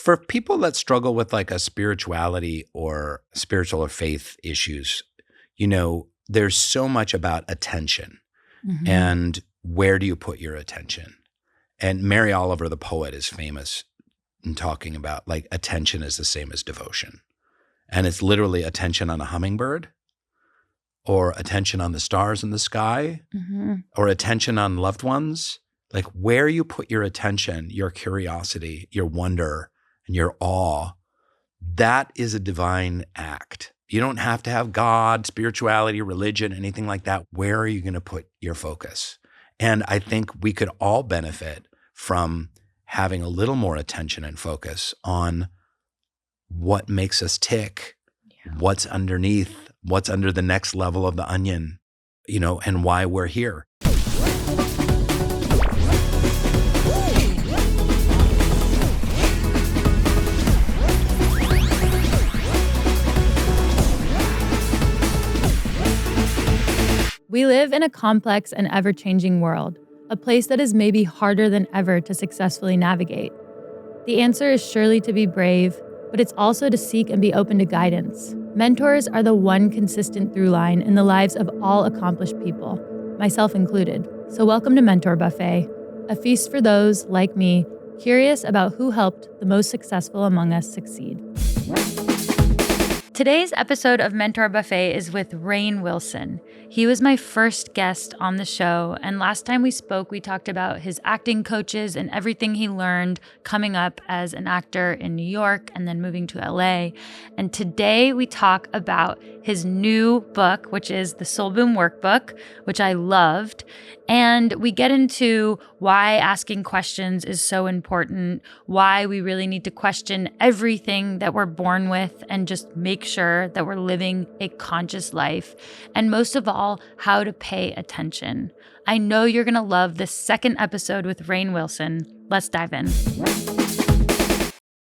For people that struggle with like a spirituality or spiritual or faith issues, there's so much about attention and where do you put your attention? And Mary Oliver, the poet, is famous in talking about like attention is the same as devotion. And it's literally attention on a hummingbird or attention on the stars in the sky or attention on loved ones. Like where you put your attention, your curiosity, your wonder, and your awe, that is a divine act. You don't have to have God, spirituality, religion, anything like that. Where are you going to put your focus? And I think we could all benefit from having a little more attention and focus on what makes us tick, what's underneath, what's under the next level of the onion, and why we're here. We live in a complex and ever-changing world, a place that is maybe harder than ever to successfully navigate. The answer is surely to be brave, but it's also to seek and be open to guidance. Mentors are the one consistent through line in the lives of all accomplished people, myself included. So welcome to Mentor Buffet, a feast for those, like me, curious about who helped the most successful among us succeed. Today's episode of Mentor Buffet is with Rainn Wilson. He was my first guest on the show, and last time we spoke, we talked about his acting coaches and everything he learned coming up as an actor in New York and then moving to LA. And today we talk about his new book, which is the Soulboom Workbook, which I loved. And we get into why asking questions is so important, why we really need to question everything that we're born with and just make sure that we're living a conscious life. And most of all, how to pay attention. I know you're going to love this second episode with Rainn Wilson. Let's dive in.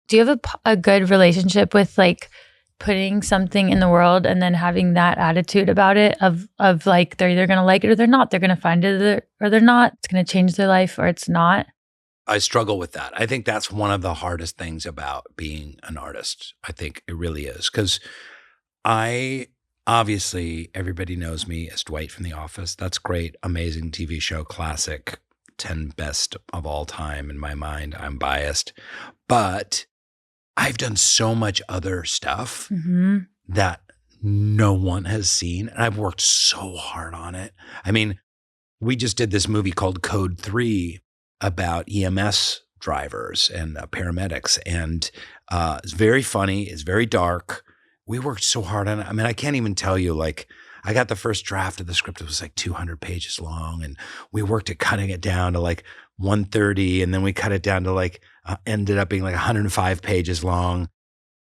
Do you have a good relationship with like putting something in the world and then having that attitude about it of like they're either going to like it or they're not. They're going to find it or they're not. It's going to change their life or it's not. I struggle with that. I think that's one of the hardest things about being an artist. I think it really is because obviously everybody knows me as Dwight from The Office. That's great. Amazing TV show, classic, 10 best of all time in my mind. I'm biased. But I've done so much other stuff that no one has seen. And I've worked so hard on it. I mean, we just did this movie called Code 3 about EMS drivers and paramedics. And it's very funny. It's very dark. We worked so hard on it. I mean, I can't even tell you, like, I got the first draft of the script. It was like 200 pages long. And we worked at cutting it down to like 130. And then we cut it down to like, ended up being like 105 pages long.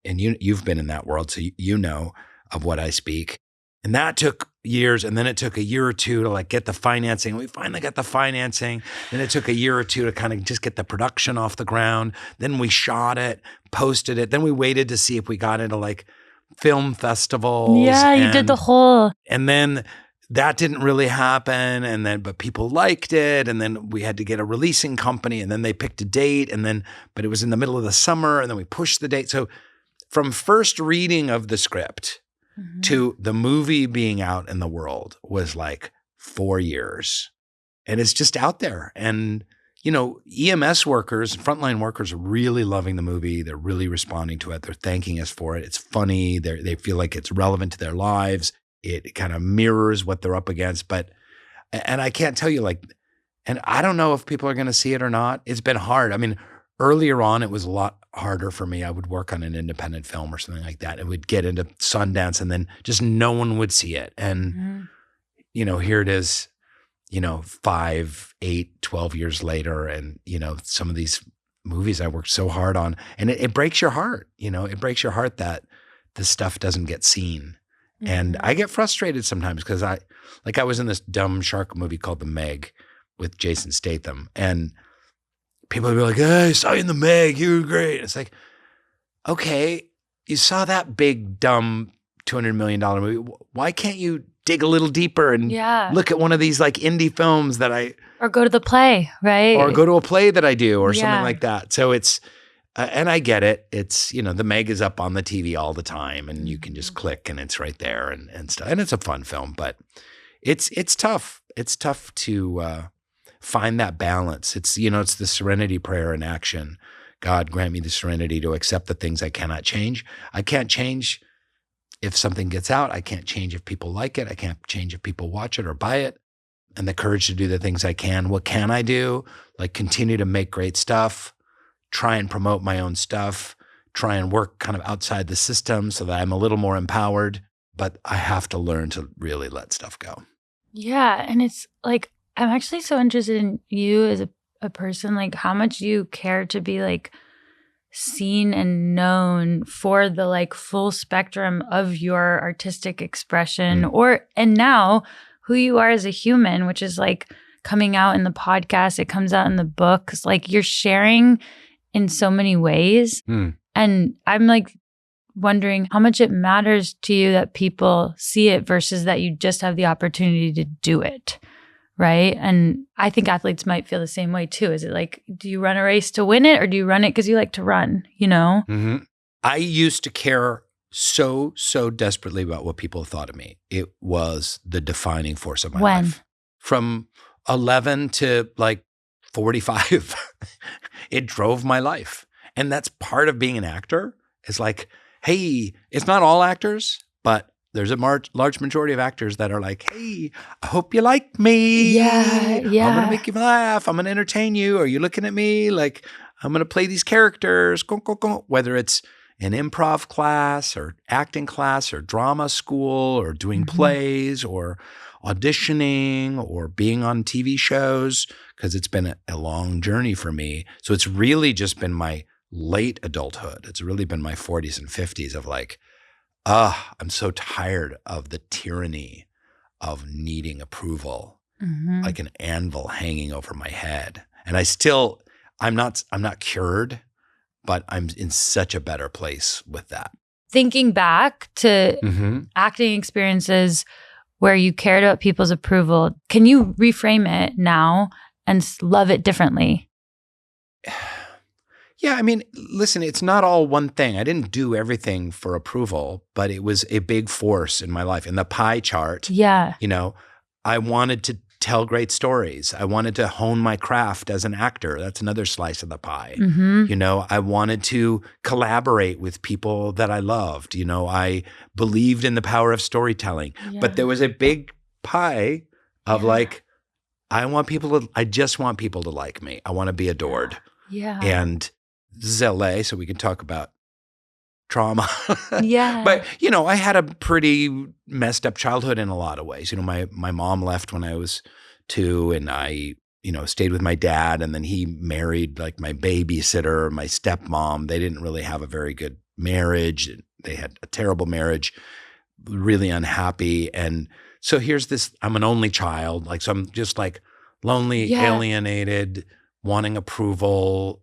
And you've been in that world, so you know of what I speak. And that took years. And then it took a year or two to like get the financing. We finally got the financing. Then it took a year or two to kind of just get the production off the ground. Then we shot it, posted it. Then we waited to see if we got into like film festivals. Yeah, you did the whole. And then that didn't really happen. But people liked it. And then we had to get a releasing company. And then they picked a date. But it was in the middle of the summer. And then we pushed the date. So from first reading of the script to the movie being out in the world was like 4 years. And it's just out there. And, EMS workers, frontline workers are really loving the movie. They're really responding to it. They're thanking us for it. It's funny. They feel like it's relevant to their lives. It kind of mirrors what they're up against. And I can't tell you and I don't know if people are going to see it or not. It's been hard. I mean, earlier on, it was a lot harder for me. I would work on an independent film or something like that. It would get into Sundance and then just no one would see it. And, here it is, 5, 8, 12 years later. And, some of these movies I worked so hard on and it breaks your heart, it breaks your heart that this stuff doesn't get seen. And I get frustrated sometimes because I was in this dumb shark movie called The Meg with Jason Statham. And people would be like, hey, I saw you in The Meg. You were great. It's like, okay, you saw that big, dumb $200 million movie. Why can't you dig a little deeper and look at one of these like indie films that or go to the play, right? Or go to a play that I do or something like that. So it's, and I get it. It's, the Meg is up on the TV all the time and you can just click and it's right there and stuff. And it's a fun film, but it's tough. It's tough to find that balance. It's, it's the serenity prayer in action. God, grant me the serenity to accept the things I cannot change. I can't change if something gets out. I can't change if people like it. I can't change if people watch it or buy it. And the courage to do the things I can. What can I do? Like continue to make great stuff, try and promote my own stuff, try and work kind of outside the system so that I'm a little more empowered. But I have to learn to really let stuff go. Yeah. And it's like, I'm actually so interested in you as a person, like how much you care to be like seen and known for the like full spectrum of your artistic expression and now who you are as a human, which is like coming out in the podcast, it comes out in the books, like you're sharing in so many ways. And I'm like wondering how much it matters to you that people see it versus that you just have the opportunity to do it. Right. And I think athletes might feel the same way too. Is it like, do you run a race to win it or do you run it because you like to run, I used to care so desperately about what people thought of me. It was the defining force of my life. From 11 to like 45, it drove my life. And that's part of being an actor. It's like, hey, it's not all actors, but there's a large majority of actors that are like, hey, I hope you like me. Yeah. I'm going to make you laugh. I'm going to entertain you. Are you looking at me? Like, I'm going to play these characters. Whether it's an improv class or acting class or drama school or doing plays or auditioning or being on TV shows, because it's been a long journey for me. So it's really just been my late adulthood. It's really been my 40s and 50s of like, I'm so tired of the tyranny of needing approval, like an anvil hanging over my head. And I'm not cured, but I'm in such a better place with that. Thinking back to acting experiences where you cared about people's approval, can you reframe it now and love it differently? Yeah, I mean, listen, it's not all one thing. I didn't do everything for approval, but it was a big force in my life. In the pie chart, I wanted to tell great stories. I wanted to hone my craft as an actor. That's another slice of the pie. I wanted to collaborate with people that I loved. I believed in the power of storytelling. But there was a big pie of like, I just want people to like me. I want to be adored. And this is LA, so we can talk about trauma. But, I had a pretty messed up childhood in a lot of ways. My mom left when I was 2 and I, stayed with my dad, and then he married like my babysitter, my stepmom. They didn't really have a very good marriage. They had a terrible marriage, really unhappy. And so here's this, I'm an only child. Like, so I'm just like lonely, alienated, wanting approval,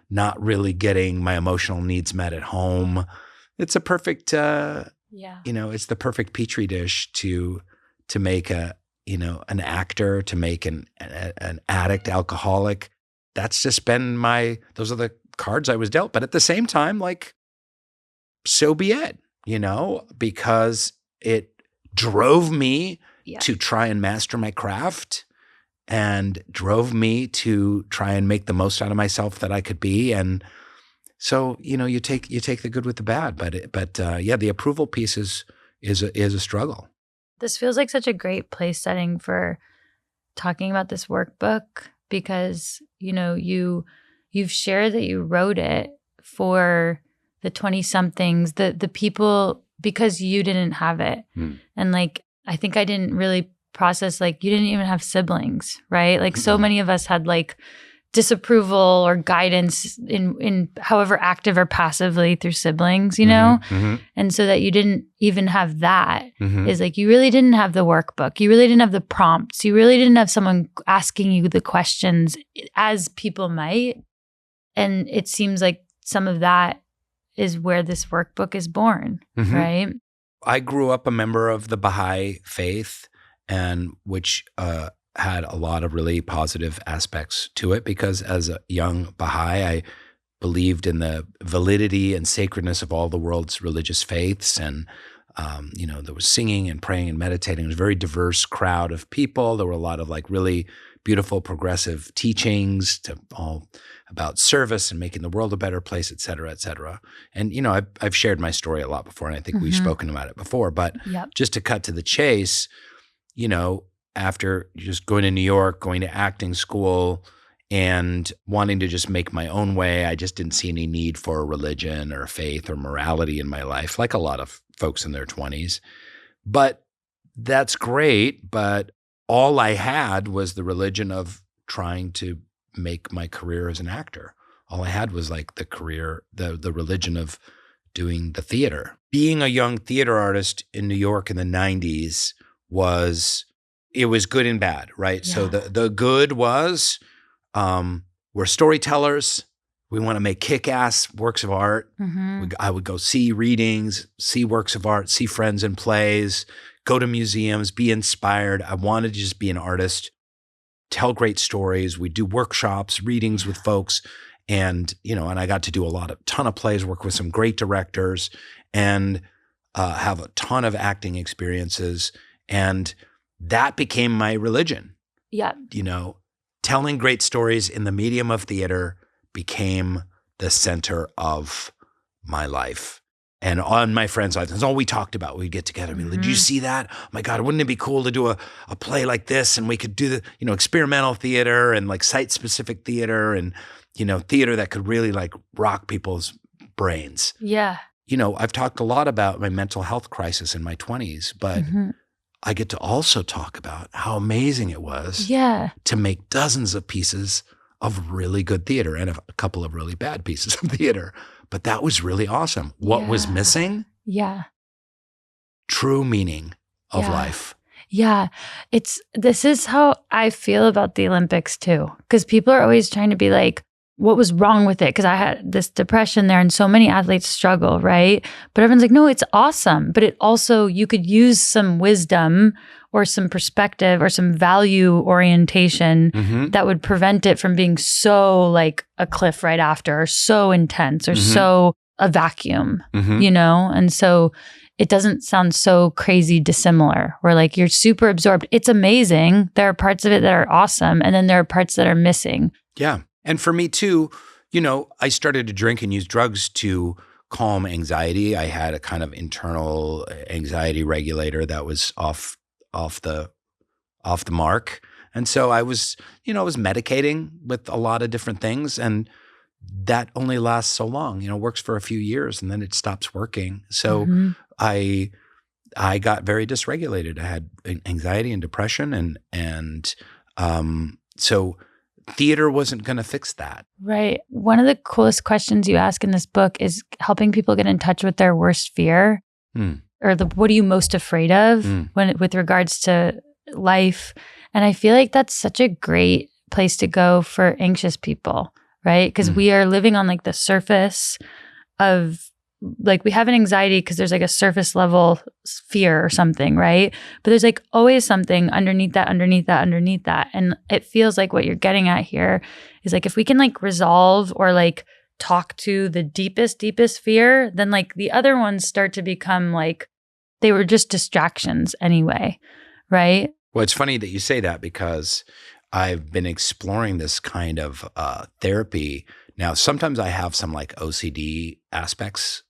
not really getting my emotional needs met at home. It's a perfect, it's the perfect petri dish to make an actor, to make an addict, alcoholic. That's just been those are the cards I was dealt. But at the same time, like, so be it, because it drove me to try and master my craft, and drove me to try and make the most out of myself that I could be. And so, you take the good with the bad, but the approval piece is a struggle. This feels like such a great place setting for talking about this workbook, because, you've shared that you wrote it for the 20-somethings, the people, because you didn't have it. And like, I think I didn't really process, like, you didn't even have siblings, right? Like, so many of us had like disapproval or guidance in however active or passively through siblings, and so that you didn't even have that is like, you really didn't have the workbook, you really didn't have the prompts, you really didn't have someone asking you the questions as people might. And it seems like some of that is where this workbook is born, right? I grew up a member of the Baha'i faith, and which had a lot of really positive aspects to it, because as a young Baha'i, I believed in the validity and sacredness of all the world's religious faiths. And, there was singing and praying and meditating. It was a very diverse crowd of people. There were a lot of like really beautiful progressive teachings all about service and making the world a better place, et cetera, et cetera. And, I've shared my story a lot before, and I think we've spoken about it before. But just to cut to the chase, after just going to New York, going to acting school, and wanting to just make my own way, I just didn't see any need for a religion or a faith or morality in my life, like a lot of folks in their 20s. But that's great, but all I had was the religion of trying to make my career as an actor. All I had was like the religion of doing the theater. Being a young theater artist in New York in the 90s was good and bad, right? Yeah. So the good was we're storytellers. We want to make kick-ass works of art. I would go see readings, see works of art, see friends in plays, go to museums, be inspired. I wanted to just be an artist, tell great stories. We do workshops, readings with folks, and I got to do a ton of plays, work with some great directors, and have a ton of acting experiences. And that became my religion. Yeah. Telling great stories in the medium of theater became the center of my life. And on my friends' lives, that's all we talked about. We'd get together and be like, did you see that? Oh my God, wouldn't it be cool to do a play like this? And we could do the, experimental theater and like site-specific theater and, theater that could really like rock people's brains. Yeah. I've talked a lot about my mental health crisis in my 20s, but I get to also talk about how amazing it was to make dozens of pieces of really good theater and a couple of really bad pieces of theater. But that was really awesome. What was missing? Yeah. True meaning of life. Yeah. This is how I feel about the Olympics too. Because people are always trying to be like, what was wrong with it? Because I had this depression there and so many athletes struggle, right? But everyone's like, no, it's awesome. But it also, you could use some wisdom or some perspective or some value orientation that would prevent it from being so like a cliff right after or so intense or so a vacuum, And so it doesn't sound so crazy dissimilar where like you're super absorbed. It's amazing. There are parts of it that are awesome. And then there are parts that are missing. Yeah. And for me too, I started to drink and use drugs to calm anxiety. I had a kind of internal anxiety regulator that was off the mark. And so I was medicating with a lot of different things, and that only lasts so long, works for a few years and then it stops working. So I got very dysregulated. I had anxiety and depression and so theater wasn't going to fix that. Right. One of the coolest questions you ask in this book is helping people get in touch with their worst fear or what are you most afraid of with regards to life. And I feel like that's such a great place to go for anxious people, right? Because we are living on like the surface of like we have an anxiety because there's like a surface level fear or something, right? But there's like always something underneath that. And it feels like what you're getting at here is like if we can like resolve or like talk to the deepest fear, then like the other ones start to become like they were just distractions anyway, right? Well, it's funny that you say that because I've been exploring this kind of therapy. Now, sometimes I have some like OCD aspects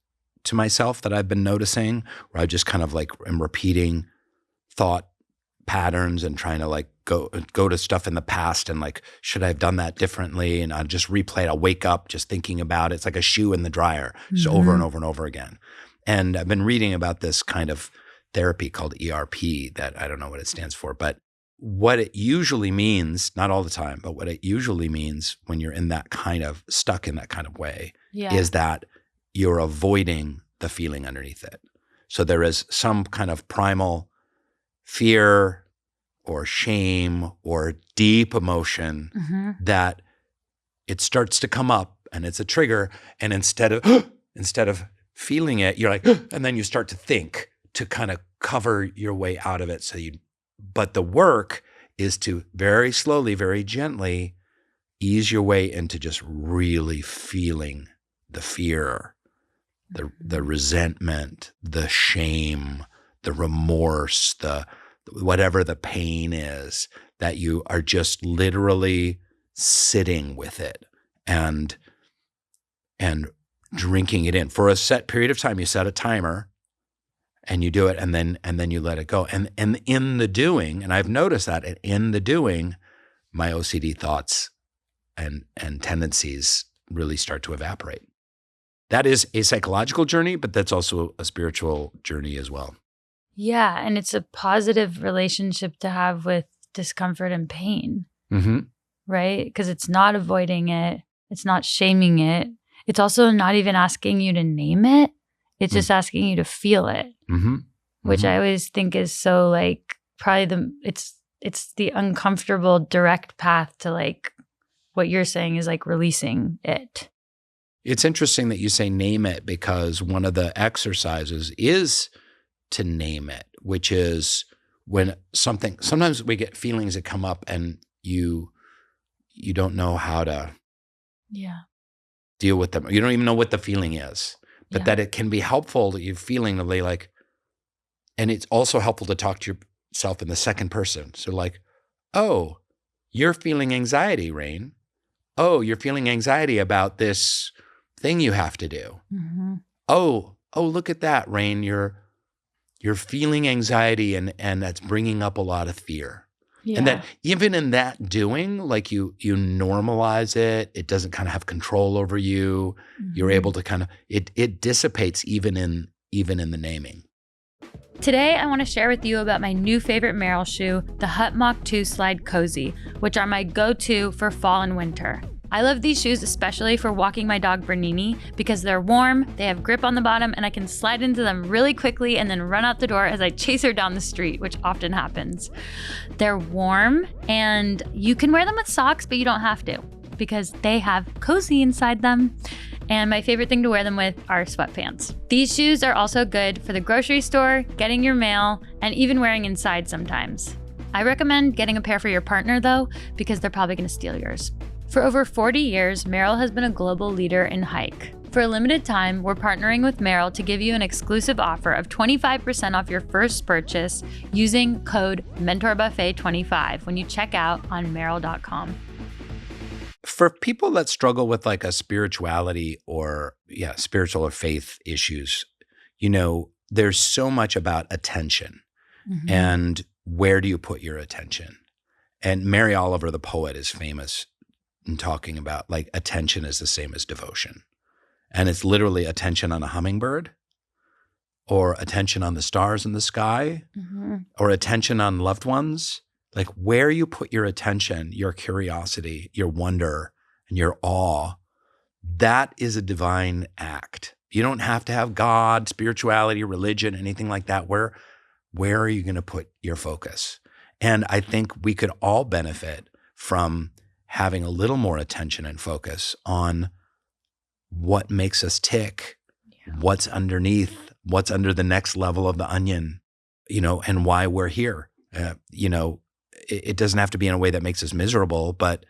to myself that I've been noticing where I just kind of like am repeating thought patterns and trying to like go to stuff in the past and like, should I have done that differently? And I just replay it. I'll wake up just thinking about it. It's like a shoe in the dryer, just over and over and over again. And I've been reading about this kind of therapy called ERP that I don't know what it stands for, but what it usually means, not all the time, but what it usually means when you're in that kind of stuck in that kind of way is that you're avoiding the feeling underneath it. So there is some kind of primal fear or shame or deep emotion that it starts to come up and it's a trigger. And instead of feeling it, you're like, and then you start to think to kind of cover your way out of it. But the work is to very slowly, very gently ease your way into just really feeling the fear, the resentment, the shame, the remorse, the whatever the pain is, that you are just literally sitting with it and drinking it in for a set period of time. You set a timer and you do it, and then you let it go. And in the doing, and I've noticed that in the doing, my OCD thoughts and tendencies really start to evaporate. That is a psychological journey, but that's also a spiritual journey as well. Yeah, and it's a positive relationship to have with discomfort and pain, right? Because it's not avoiding it. It's not shaming it. It's also not even asking you to name it. It's just asking you to feel it, which I always think is so like probably it's the uncomfortable direct path to like what you're saying is like releasing it. It's interesting that you say name it, because one of the exercises is to name it, which is when sometimes we get feelings that come up and you don't know how to deal with them. You don't even know what the feeling is, but that it can be helpful that you're feeling really like, and it's also helpful to talk to yourself in the second person. So like, oh, you're feeling anxiety, Rainn. Oh, you're feeling anxiety about this thing you have to do. Oh, look at that, Rainn. You're feeling anxiety and that's bringing up a lot of fear. Yeah. And that even in that doing, like you normalize it, it doesn't kind of have control over you. You're able to kind of, it dissipates even in the naming. Today, I want to share with you about my new favorite Merrell shoe, the Hut Mach 2 Slide Cozy, which are my go-to for fall and winter. I love these shoes especially for walking my dog Bernini because they're warm, they have grip on the bottom, and I can slide into them really quickly and then run out the door as I chase her down the street, which often happens. They're warm and you can wear them with socks, but you don't have to because they have cozy inside them. And my favorite thing to wear them with are sweatpants. These shoes are also good for the grocery store, getting your mail, and even wearing inside sometimes. I recommend getting a pair for your partner though, because they're probably gonna steal yours. For over 40 years, Merrell has been a global leader in hike. For a limited time, we're partnering with Merrell to give you an exclusive offer of 25% off your first purchase using code MentorBuffet25 when you check out on Merrell.com. For people that struggle with like a spirituality or spiritual or faith issues, there's so much about attention and where do you put your attention? And Mary Oliver, the poet, is famous in talking about like attention is the same as devotion. And it's literally attention on a hummingbird or attention on the stars in the sky or attention on loved ones. Like where you put your attention, your curiosity, your wonder, and your awe, that is a divine act. You don't have to have God, spirituality, religion, anything like that. Where are you going to put your focus? And I think we could all benefit from having a little more attention and focus on what makes us tick, what's underneath, what's under the next level of the onion, and why we're here. It doesn't have to be in a way that makes us miserable, but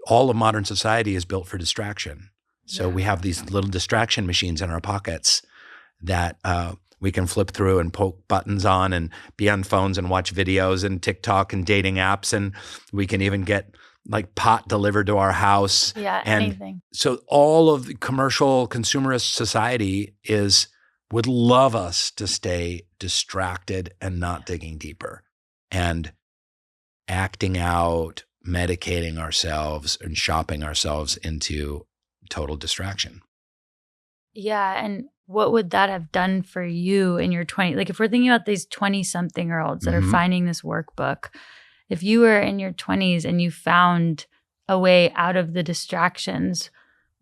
all of modern society is built for distraction. So we have these little distraction machines in our pockets that we can flip through and poke buttons on and be on phones and watch videos and TikTok and dating apps. And we can even get like pot delivered to our house. Yeah, and anything. So all of the commercial consumerist society would love us to stay distracted and not digging deeper and acting out, medicating ourselves and shopping ourselves into total distraction. Yeah. And what would that have done for you in your 20s? Like if we're thinking about these 20-something-year-olds that are finding this workbook, if you were in your 20s and you found a way out of the distractions,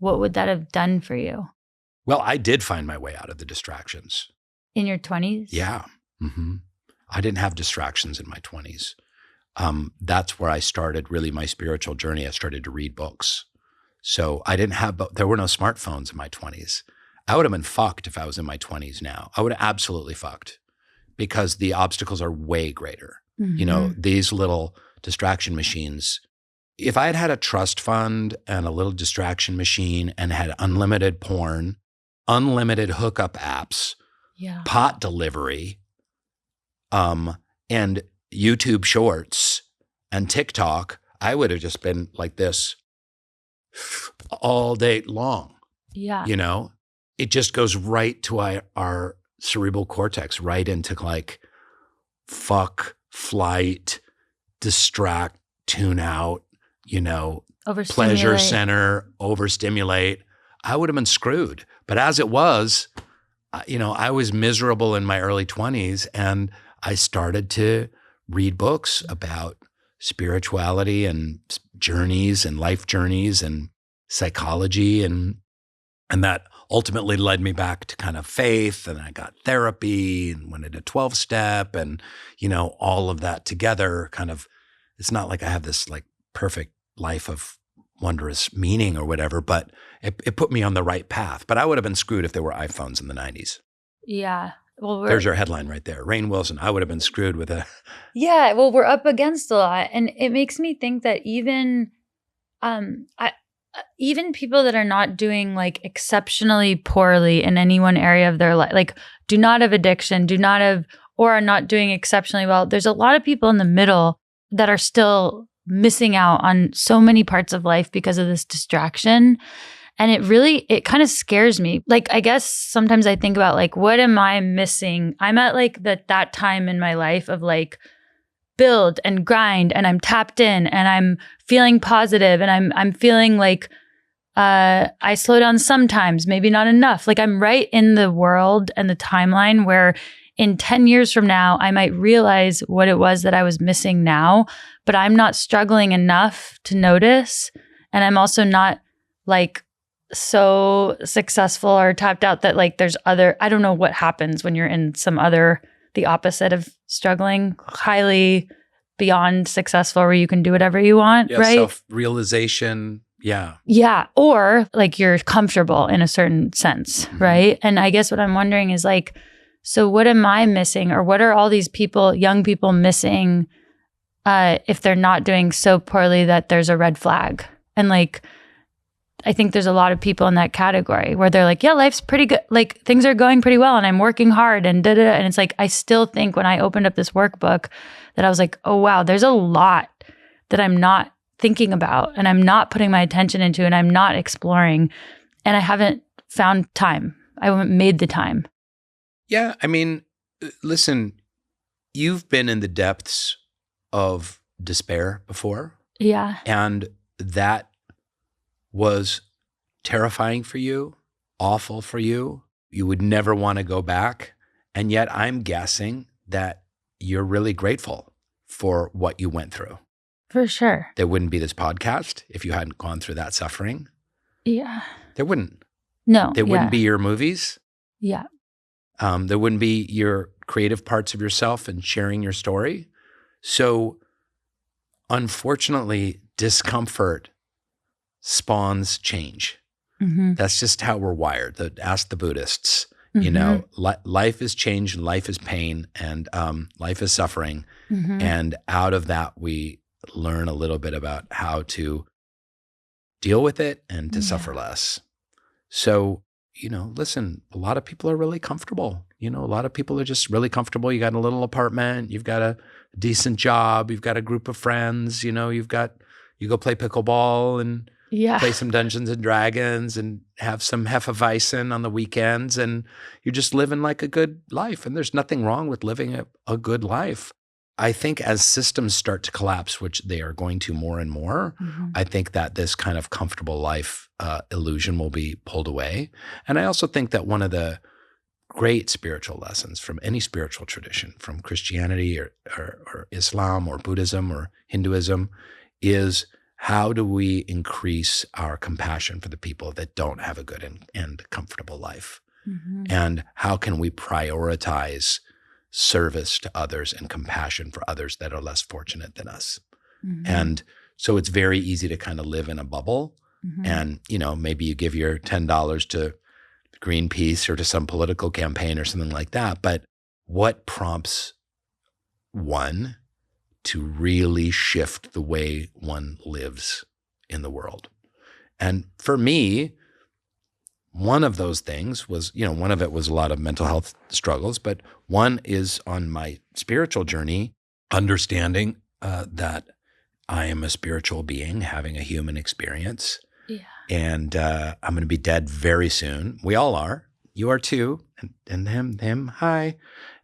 what would that have done for you? Well, I did find my way out of the distractions. In your 20s? Yeah. I didn't have distractions in my 20s. That's where I started really my spiritual journey. I started to read books. So there were no smartphones in my 20s. I would have been fucked if I was in my 20s now. I would have absolutely fucked because the obstacles are way greater. These little distraction machines if I had had a trust fund and a little distraction machine and had unlimited porn, unlimited hookup apps, Yeah. pot delivery, and YouTube shorts and TikTok, I would have just been like this all day long. Yeah. You know, it just goes right to our cerebral cortex, right into like fuck, flight, distract, tune out, you know, pleasure center, overstimulate. I would have been screwed. But as it was, you know, I was miserable in my early 20s, and I started to read books about spirituality and journeys and life journeys and psychology, and that ultimately led me back to kind of faith, and I got therapy and went into 12-step, and, you know, all of that together kind of, it's not like I have this like perfect life of wondrous meaning or whatever, but it put me on the right path. But I would have been screwed if there were iPhones in the 90s. Yeah. Well, there's your headline right there. Rainn Wilson, I would have been screwed with a... Yeah, well, we're up against a lot. And it makes me think that even even people that are not doing like exceptionally poorly in any one area of their life, like do not have addiction, or are not doing exceptionally well. There's a lot of people in the middle that are still missing out on so many parts of life because of this distraction. And it kind of scares me. Like, I guess sometimes I think about like, what am I missing? I'm at like that time in my life of like build and grind, and I'm tapped in, and I'm feeling positive, and I'm feeling like I slow down sometimes, maybe not enough. Like I'm right in the world and the timeline where in 10 years from now, I might realize what it was that I was missing now, but I'm not struggling enough to notice. And I'm also not like so successful or tapped out that like there's I don't know what happens when you're in the opposite of struggling, highly beyond successful, where you can do whatever you want, right? Self-realization. Yeah. Yeah. Or like you're comfortable in a certain sense, right? And I guess what I'm wondering is like, so what am I missing, or what are all these people, young people missing if they're not doing so poorly that there's a red flag? And like, I think there's a lot of people in that category where they're like, yeah, life's pretty good. Like things are going pretty well and I'm working hard and da-da-da. And it's like, I still think when I opened up this workbook that I was like, oh, wow, there's a lot that I'm not thinking about and I'm not putting my attention into and I'm not exploring. And I haven't found time. I haven't made the time. Yeah. I mean, listen, you've been in the depths of despair before. Yeah. And that was terrifying for you, awful for you. You would never want to go back. And yet I'm guessing that you're really grateful for what you went through. For sure. There wouldn't be this podcast if you hadn't gone through that suffering. Yeah. There wouldn't. No. There wouldn't be your movies. Yeah. There wouldn't be your creative parts of yourself and sharing your story. So unfortunately, discomfort spawns change. Mm-hmm. That's just how we're wired. Ask the Buddhists. Mm-hmm. You know, life is change and life is pain and life is suffering. Mm-hmm. And out of that, we learn a little bit about how to deal with it and to suffer less. So, you know, listen, a lot of people are really comfortable. You know, a lot of people are just really comfortable. You got a little apartment, you've got a decent job, you've got a group of friends, you know, you go play pickleball and play some Dungeons and Dragons and have some Hefeweizen on the weekends, and you're just living like a good life. And there's nothing wrong with living a good life. I think as systems start to collapse, which they are going to more and more, I think that this kind of comfortable life illusion will be pulled away. And I also think that one of the great spiritual lessons from any spiritual tradition, from Christianity or Islam or Buddhism or Hinduism, is how do we increase our compassion for the people that don't have a good and comfortable life? Mm-hmm. And how can we prioritize service to others and compassion for others that are less fortunate than us? Mm-hmm. And so it's very easy to kind of live in a bubble. Mm-hmm. And, you know, maybe you give your $10 to Greenpeace or to some political campaign or something like that. But what prompts one to really shift the way one lives in the world. And for me, one of those things was, one of it was a lot of mental health struggles, but one is on my spiritual journey, understanding that I am a spiritual being having a human experience. Yeah. And I'm going to be dead very soon. We all are. You are too. And him, hi.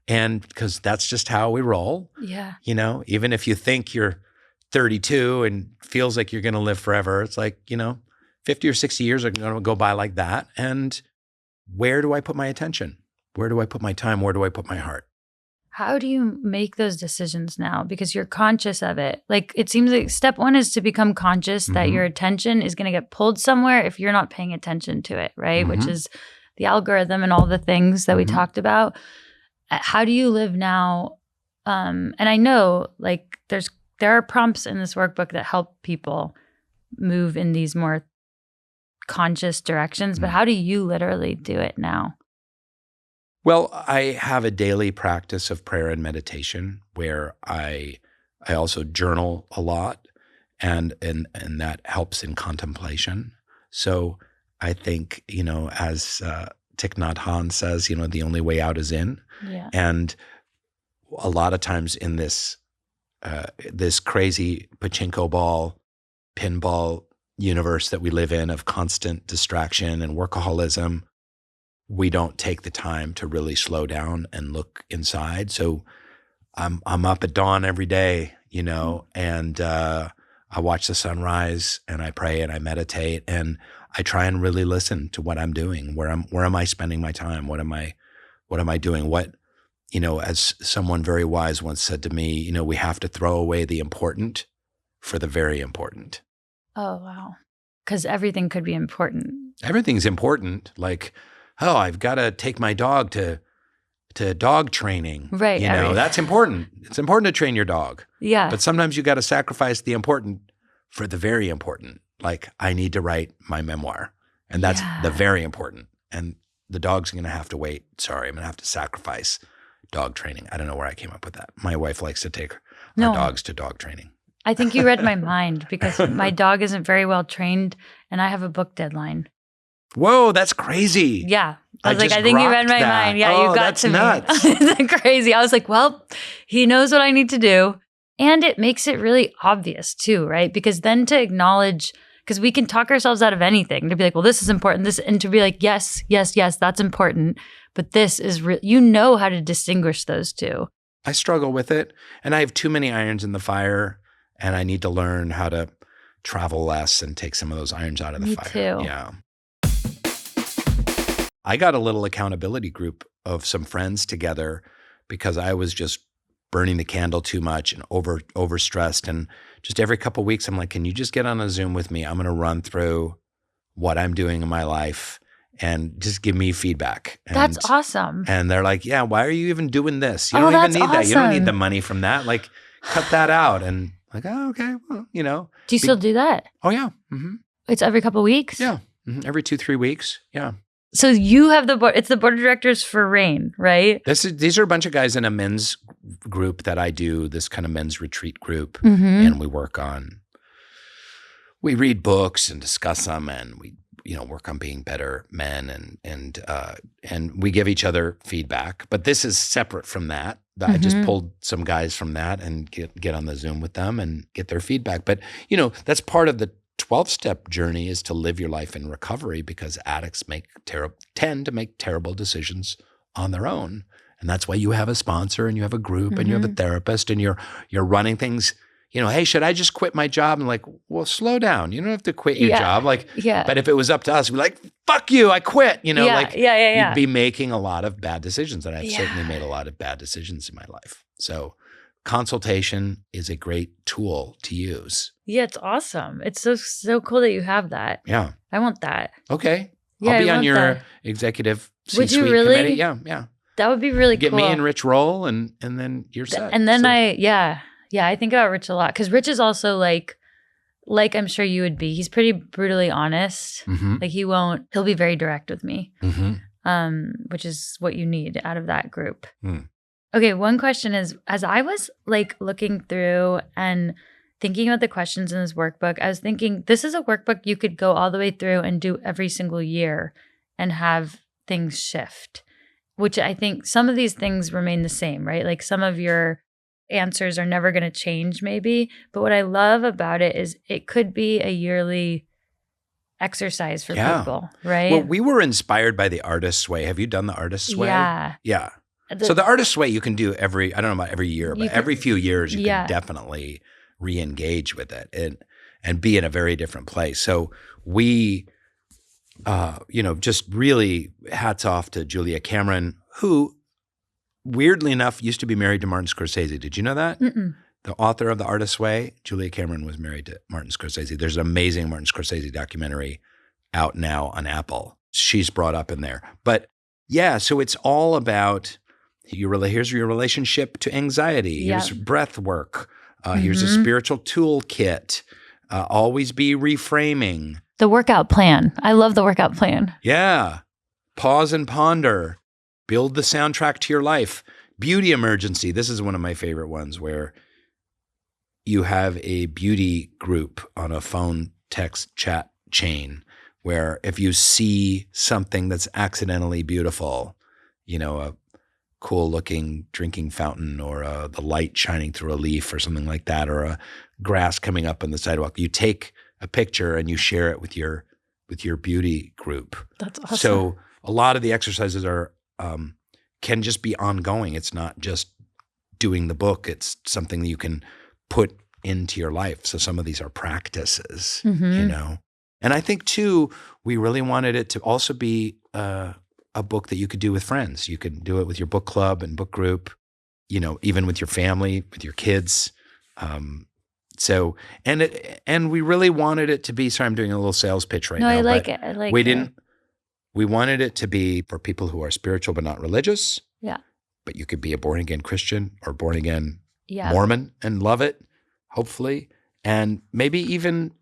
And because that's just how we roll. Yeah. Even if you think you're 32 and feels like you're going to live forever, it's like, 50 or 60 years are going to go by like that. And where do I put my attention? Where do I put my time? Where do I put my heart? How do you make those decisions now? Because you're conscious of it. Like, it seems like step one is to become conscious that your attention is going to get pulled somewhere if you're not paying attention to it, right? Which is the algorithm and all the things that we talked about. How do you live now? And I know like there are prompts in this workbook that help people move in these more conscious directions, but how do you literally do it now? Well, I have a daily practice of prayer and meditation where I also journal a lot, and that helps in contemplation. So I think, as Thich Nhat Hanh says, the only way out is in. Yeah. And a lot of times in this crazy pachinko ball, pinball universe that we live in of constant distraction and workaholism, we don't take the time to really slow down and look inside. So I'm up at dawn every day, and I watch the sunrise and I pray and I meditate and I try and really listen to what I'm doing. Where am I spending my time? What am I doing? What, as someone very wise once said to me, we have to throw away the important for the very important. Oh, wow. Because everything could be important. Everything's important. Like, oh, I've got to take my dog to dog training. Right. That's important. It's important to train your dog. Yeah. But sometimes you got to sacrifice the important for the very important. Like, I need to write my memoir, and that's the very important. And the dog's going to have to wait. Sorry, I'm going to have to sacrifice dog training. I don't know where I came up with that. My wife likes to take our dogs to dog training. I think you read my mind because my dog isn't very well trained and I have a book deadline. Whoa, that's crazy. Yeah. I was like, I think you read my mind. Yeah, you got to nuts. me. It's crazy. I was like, well, he knows what I need to do. And it makes it really obvious too, right? Because then to acknowledge, because we can talk ourselves out of anything, to be like, well, this is important. And to be like, yes, that's important. But this is, how to distinguish those two. I struggle with it. And I have too many irons in the fire. And I need to learn how to travel less and take some of those irons out of the fire. Me too. Yeah. I got a little accountability group of some friends together because I was just burning the candle too much and overstressed. And just every couple of weeks, I'm like, can you just get on a Zoom with me? I'm going to run through what I'm doing in my life and just give me feedback. And, that's awesome. And they're like, yeah, why are you even doing this? You don't even need that. You don't need the money from that. Like, cut that out. And like, oh, okay, well, Do you still do that? Oh, yeah. Mm-hmm. It's every couple of weeks? Yeah. Mm-hmm. Every 2-3 weeks. Yeah. So you have it's the board of directors for Rainn, right? These are a bunch of guys in a men's group that I do, this kind of men's retreat group. And we read books and discuss them, and we, work on being better men and we give each other feedback. But this is separate from that. I just pulled some guys from that and get on the Zoom with them and get their feedback. But, that's part of the 12-step journey, is to live your life in recovery, because addicts tend to make terrible decisions on their own. And that's why you have a sponsor and you have a group and you have a therapist and you're running things, hey, should I just quit my job? And like, well, slow down. You don't have to quit your job. Like, but if it was up to us, we'd be like, fuck you, I quit. You'd be making a lot of bad decisions. And I've certainly made a lot of bad decisions in my life. So consultation is a great tool to use. Yeah, it's awesome. It's so cool that you have that. Yeah. I want that. Okay. Yeah, I'll be on your executive C-suite C-suite really? committee. Yeah. That would be really Get cool. me and Rich roll and then you're set. And then I think about Rich a lot, because Rich is also like I'm sure you would be. He's pretty brutally honest. Like he'll be very direct with me, which is what you need out of that group. Okay, one question is, as I was like looking through and thinking about the questions in this workbook, I was thinking this is a workbook you could go all the way through and do every single year and have things shift, which I think some of these things remain the same, right? Like some of your answers are never going to change maybe, but what I love about it is it could be a yearly exercise for people, right? Well, we were inspired by the Artist's Way. Have you done the Artist's Way? Yeah. Yeah. So the Artist's Way you can do I don't know about every year, but every few years you can definitely re-engage with it and be in a very different place. So we, just really hats off to Julia Cameron, who weirdly enough used to be married to Martin Scorsese. Did you know that? Mm-mm. The author of The Artist's Way, Julia Cameron, was married to Martin Scorsese. There's an amazing Martin Scorsese documentary out now on Apple. She's brought up in there. But yeah, so it's all about here's your relationship to anxiety. Here's breath work. Here's a spiritual toolkit. Always be reframing. The workout plan. I love the workout plan. Yeah. Pause and ponder. Build the soundtrack to your life. Beauty emergency. This is one of my favorite ones where you have a beauty group on a phone text chat chain where if you see something that's accidentally beautiful, a cool looking drinking fountain or the light shining through a leaf or something like that, or a grass coming up on the sidewalk, you take a picture and you share it with your beauty group. That's awesome. So a lot of the exercises are can just be ongoing. It's not just doing the book. It's something that you can put into your life. So some of these are practices, And I think too, we really wanted it to also be a book that you could do with friends. You could do it with your book club and book group, even with your family, with your kids. So we really wanted it to be. Sorry, I'm doing a little sales pitch right now. No, I like it. I like it. We wanted it to be for people who are spiritual but not religious. Yeah. But you could be a born again Christian or born again Mormon and love it, hopefully, and maybe even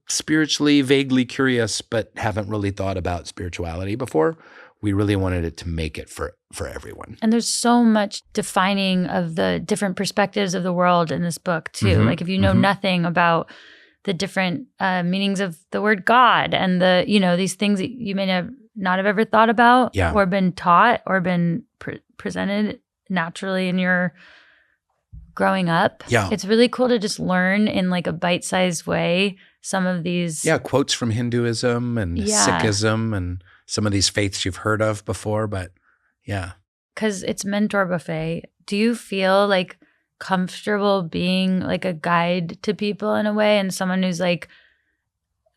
spiritually vaguely curious but haven't really thought about spirituality before. We really wanted it to make it for everyone. And there's so much defining of the different perspectives of the world in this book too. Like if you know nothing about the different meanings of the word God and these things that you may not have ever thought about or been taught or been presented naturally in your growing up. Yeah. It's really cool to just learn in like a bite-sized way some of these. Yeah, quotes from Hinduism and Sikhism and some of these faiths you've heard of before, but yeah. Because it's Mentor Buffet. Do you feel like comfortable being like a guide to people in a way and someone who's like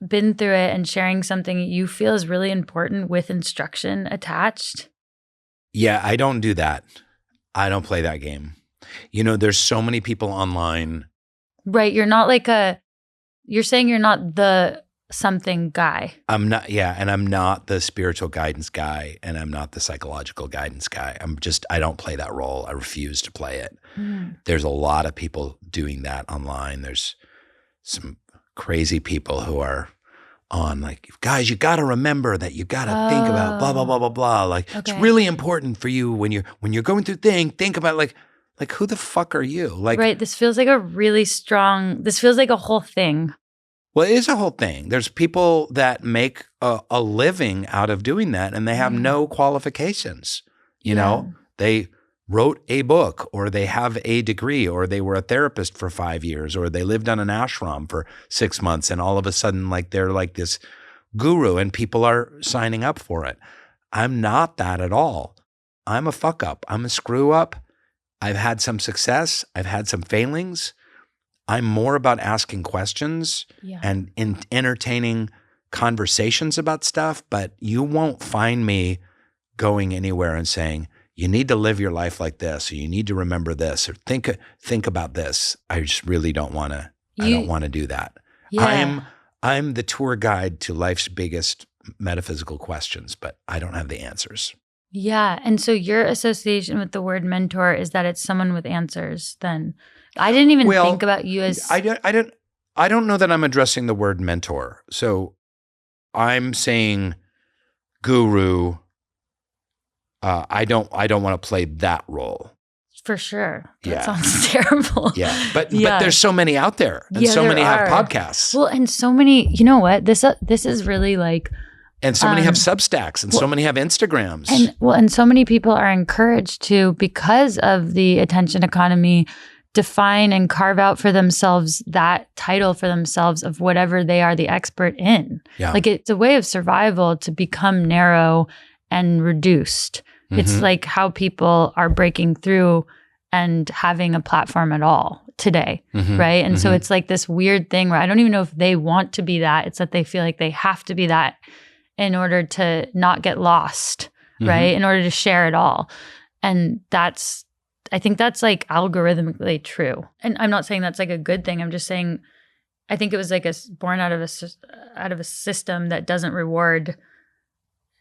been through it and sharing something you feel is really important with instruction attached? Yeah, I don't do that. I don't play that game. There's so many people online. Right. You're not like you're saying you're not the something guy. I'm not, and I'm not the spiritual guidance guy and I'm not the psychological guidance guy. I don't play that role. I refuse to play it. There's a lot of people doing that online. There's some crazy people who are on like, guys, you got to remember that you got to think about blah, blah, blah, blah, blah. Like It's really important for you when you're going through think about like who the fuck are you? Like, right. This feels like this feels like a whole thing. Well, it is a whole thing. There's people that make a living out of doing that and they have no qualifications. They wrote a book or they have a degree or they were a therapist for 5 years or they lived on an ashram for 6 months and all of a sudden like they're like this guru and people are signing up for it. I'm not that at all. I'm a fuck up. I'm a screw up. I've had some success. I've had some failings. I'm more about asking questions and entertaining conversations about stuff, but you won't find me going anywhere and saying, you need to live your life like this, or you need to remember this, or think about this. I just really don't want to. I don't want to do that. Yeah. I'm the tour guide to life's biggest metaphysical questions, but I don't have the answers. Yeah, and so your association with the word mentor is that it's someone with answers. Then I didn't even think about you as. I don't know that I'm addressing the word mentor. So I'm saying guru. I don't want to play that role. For sure. That Yeah. sounds terrible. Yeah. But Yeah. there's so many out there, and Yeah, so there many have are. podcasts. Well, and so many, you know what? This is really like, And so many have Substacks, and so many have Instagrams. and so many people are encouraged to, because of the attention economy, define and carve out for themselves that title for themselves of whatever they are the expert in. Yeah. Like it's a way of survival to become narrow and reduced. It's like how people are breaking through and having a platform at all today, right? And so it's like this weird thing where I don't even know if they want to be that. It's that they feel like they have to be that in order to not get lost, right? In order to share it all. And I think that's like algorithmically true. And I'm not saying that's like a good thing. I'm just saying I think it was like born out of a system that doesn't reward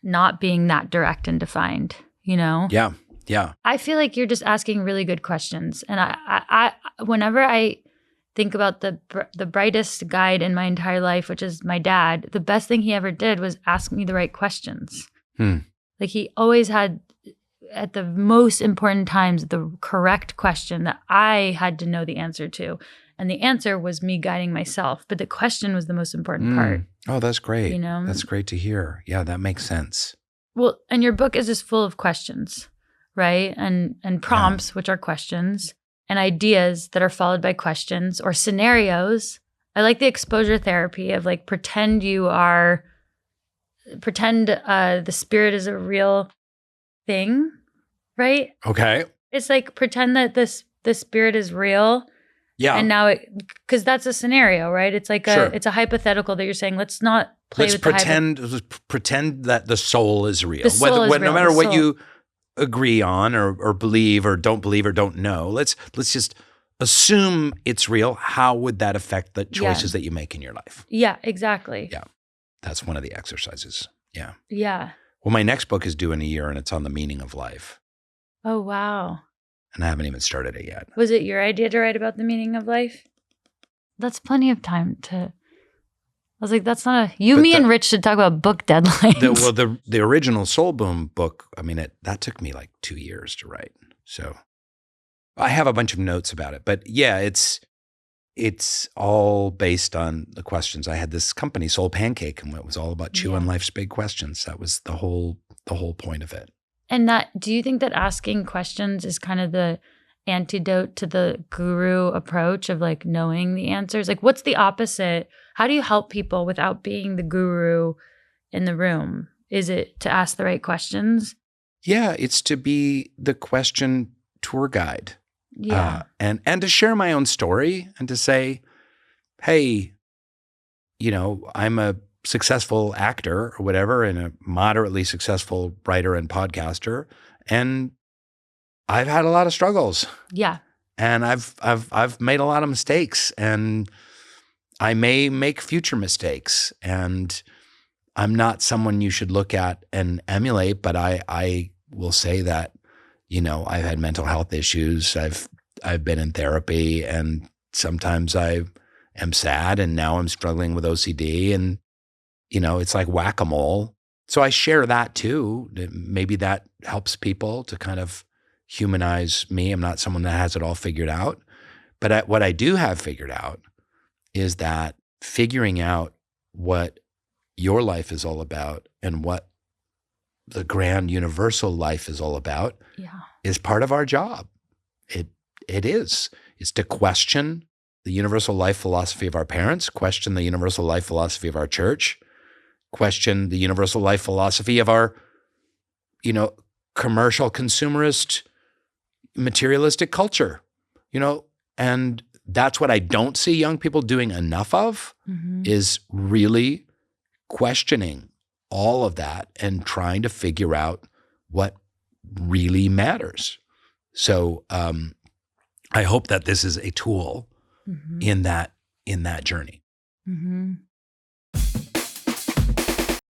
not being that direct and defined, you know? Yeah. Yeah. I feel like you're just asking really good questions. And I whenever I think about the brightest guide in my entire life, which is my dad, the best thing he ever did was ask me the right questions. Like he always had, at the most important times, the correct question that I had to know the answer to. And the answer was me guiding myself. But the question was the most important part. Oh, that's great. You know? That's great to hear. Yeah, that makes sense. Well, and your book is just full of questions, right? And prompts, which are questions, and ideas that are followed by questions or scenarios. I like the exposure therapy of like pretend the spirit is a real thing, right? Okay. It's like pretend that the spirit is real. Yeah. And now because that's a scenario, right? It's like Sure. it's a hypothetical that you're saying, let's not play Let's with pretend that the soul is real. The soul is real, No matter the what soul. you agree on or believe or don't know, let's just assume it's real. How would that affect the choices that you make in your life? Yeah, exactly. Yeah. That's one of the exercises. Yeah. Yeah. Well, my next book is due in a year, and it's on the meaning of life. Oh, wow. And I haven't even started it yet. Was it your idea to write about the meaning of life? That's plenty of time to. I was like, that's not and Rich should talk about book deadlines. The original Soulboom book, I mean, that took me like 2 years to write. So I have a bunch of notes about it. But yeah, it's all based on the questions. I had this company, Soul Pancake, and it was all about chewing life's big questions. That was the whole point of it. And do you think that asking questions is kind of the antidote to the guru approach of like knowing the answers? Like what's the opposite? How do you help people without being the guru in the room? Is it to ask the right questions? Yeah, it's to be the question tour guide. Yeah. And to share my own story and to say, hey, I'm a successful actor or whatever, and a moderately successful writer and podcaster. And I've had a lot of struggles. Yeah. And I've made a lot of mistakes, and I may make future mistakes, and I'm not someone you should look at and emulate, but I will say that, I've had mental health issues. I've been in therapy, and sometimes I am sad, and now I'm struggling with OCD, and it's like whack-a-mole. So I share that too. Maybe that helps people to kind of humanize me. I'm not someone that has it all figured out. But what I do have figured out is that figuring out what your life is all about and what the grand universal life is all about is part of our job. It is. It's to question the universal life philosophy of our parents, question the universal life philosophy of our church, question the universal life philosophy of our, commercial, consumerist, materialistic culture, and that's what I don't see young people doing enough of is really questioning all of that and trying to figure out what really matters. So I hope that this is a tool in that journey.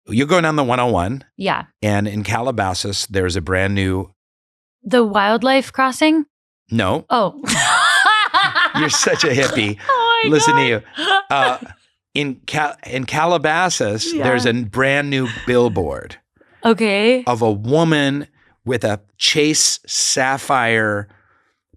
You're going down the 101. Yeah. And in Calabasas, there's a brand new. The wildlife crossing? No. Oh. You're such a hippie. Oh my Listen God. to you. In Calabasas, there's a brand new billboard. Okay. Of a woman with a chase sapphire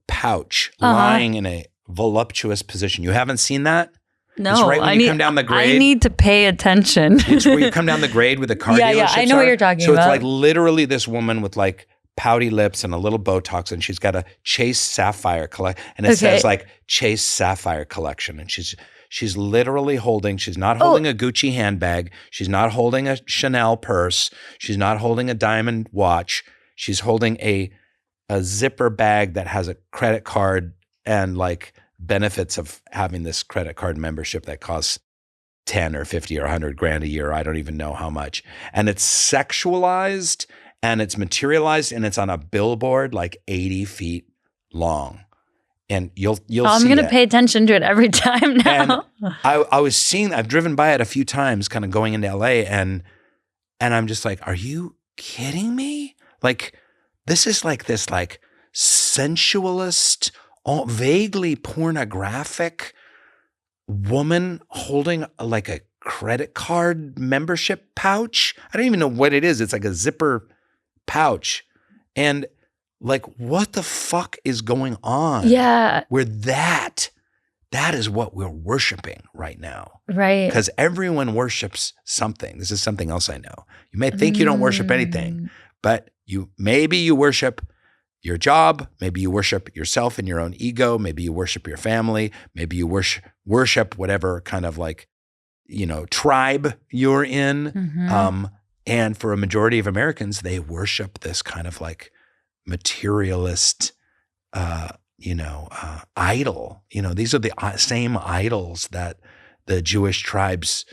pouch lying in a voluptuous position. You haven't seen that? No, it's right when you come down the grade. I need to pay attention. It's where you come down the grade with the car dealerships. Yeah, I know what you're talking about. So it's like literally this woman with like pouty lips and a little Botox, and she's got a Chase Sapphire collection, and it says like Chase Sapphire collection, and she's literally holding. She's not holding a Gucci handbag. She's not holding a Chanel purse. She's not holding a diamond watch. She's holding a zipper bag that has a credit card and like benefits of having this credit card membership that costs 10 or 50 or 100 grand a year. I don't even know how much. And it's sexualized and it's materialized and it's on a billboard like 80 feet long. And you'll see I'm going to pay attention to it every time now. And I was seeing, I've driven by it a few times kind of going into LA and I'm just like, are you kidding me? Like, this is like this like sensualist, vaguely pornographic woman holding like a credit card membership pouch. I don't even know what it is. It's like a zipper pouch. And like, what the fuck is going on? Yeah. Where that is what we're worshiping right now. Right. Because everyone worships something. This is something else I know. You may think you don't worship anything, but maybe you worship your job, maybe you worship yourself and your own ego, maybe you worship your family, maybe you worship whatever kind of like, tribe you're in. Mm-hmm. And for a majority of Americans, they worship this kind of like materialist, idol. These are the same idols that the Jewish tribes,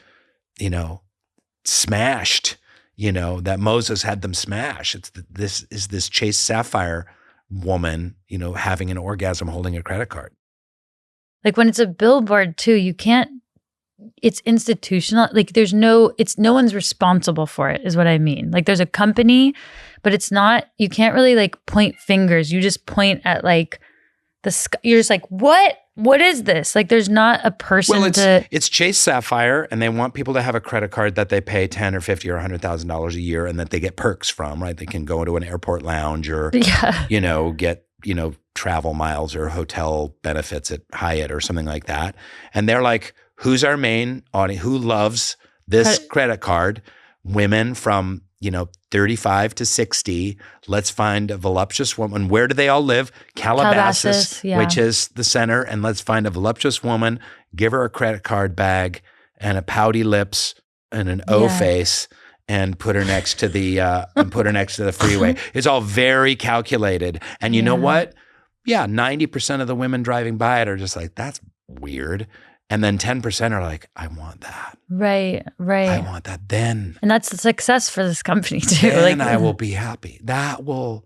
smashed. That Moses had them smash. This Chase Sapphire woman, having an orgasm holding a credit card. Like when it's a billboard too, it's institutional. Like no one's responsible for it is what I mean. Like there's a company, but it's not, you can't really like point fingers. You just point at like the sky. You're just like, what is this? Like there's not a person it's Chase Sapphire, and they want people to have a credit card that they pay $10 or $50 or $100,000 a year and that they get perks from, right? They can go into an airport lounge or, get, travel miles or hotel benefits at Hyatt or something like that. And they're like, who's our main audience? Who loves this credit card? Women from, 35 to 60. Let's find a voluptuous woman. Where do they all live? Calabasas, which is the center. And let's find a voluptuous woman, give her a credit card bag and a pouty lips and an O face and put her next to the freeway. It's all very calculated. And you know what? Yeah, 90% of the women driving by it are just like, that's weird. And then 10% are like, I want that. Right. I want that then. And that's the success for this company too. Then I will be happy. That will